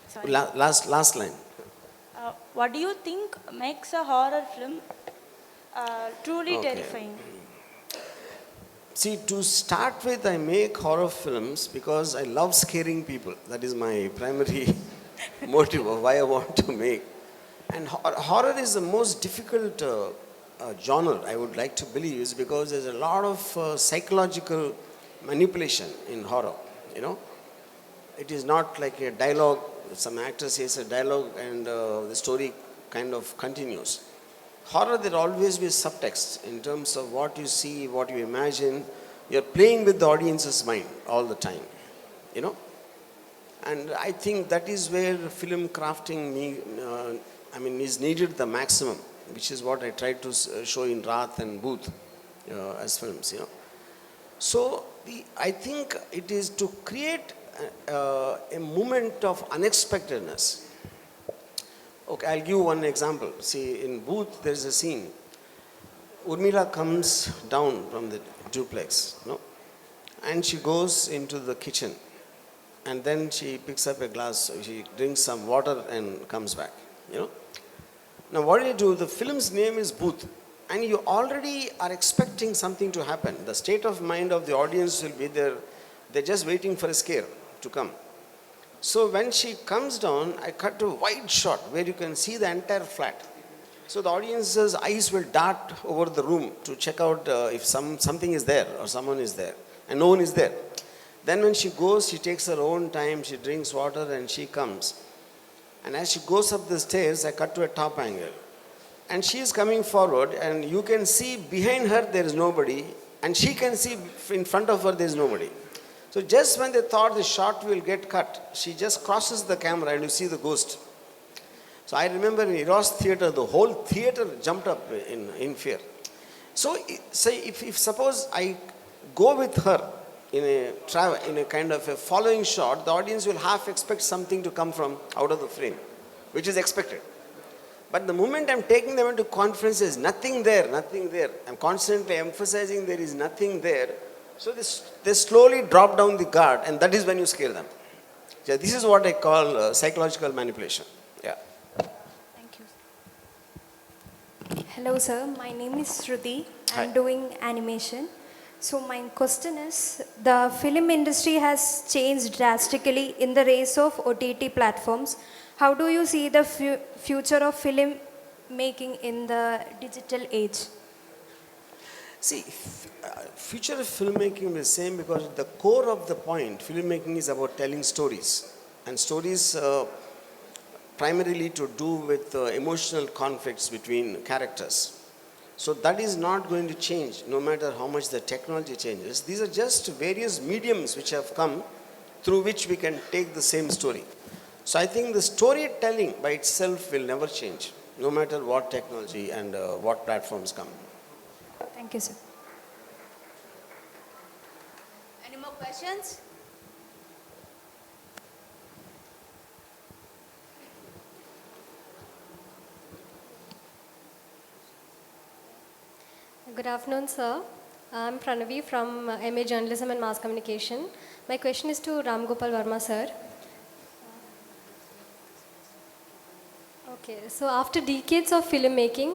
Sorry. Last line. What do you think makes a horror film truly Okay. terrifying? See, to start with, I make horror films because I love scaring people. That is my primary motive of why I want to make. And horror is the most difficult genre, I would like to believe, is because there's a lot of psychological manipulation in horror. You know, it is not like a dialogue. Some actor says a dialogue and the story kind of continues. Horror, there always be subtext in terms of what you see, what you imagine. You're playing with the audience's mind all the time, you know. And I think that is where film crafting is needed the maximum, which is what I tried to show in Rath and Booth as films, you know. So I think it is to create a moment of unexpectedness. Okay, I'll give one example. See, in Booth, there's a scene. Urmila comes down from the duplex, no? And she goes into the kitchen. And then she picks up a glass, she drinks some water and comes back, you know? Now, what do? The film's name is Booth. And you already are expecting something to happen. The state of mind of the audience will be there. They're just waiting for a scare to come. So when she comes down, I cut a wide shot where you can see the entire flat. So the audience's eyes will dart over the room to check out if something is there or someone is there. And no one is there. Then when she goes, she takes her own time, she drinks water and she comes. And as she goes up the stairs, I cut to a top angle. And she is coming forward and you can see behind her there is nobody. And she can see in front of her there is nobody. So just when they thought the shot will get cut, she just crosses the camera and you see the ghost. So I remember in Eros theater, the whole theater jumped up in fear. So say if suppose I go with her in a kind of a following shot, the audience will half expect something to come from out of the frame, which is expected. But the moment I'm taking them into conferences, nothing there, nothing there. I'm constantly emphasizing there is nothing there. So they slowly drop down the guard and that is when you scare them. Yeah, this is what I call psychological manipulation. Yeah. Thank you. Hello sir, my name is Shruti. I'm Hi. doing animation. So my question is, the film industry has changed drastically in the race of OTT platforms. How do you see the future of film making in the digital age? See, future of filmmaking is the same because the core of the point, filmmaking is about telling stories. And stories primarily to do with emotional conflicts between characters. So that is not going to change no matter how much the technology changes. These are just various mediums which have come through which we can take the same story. So I think the storytelling by itself will never change no matter what technology and what platforms come. Thank you, sir. Any more questions? Good afternoon, sir. I'm Pranavi from MA Journalism and Mass Communication. My question is to Ramgopalvarma, sir. Okay, so after decades of filmmaking,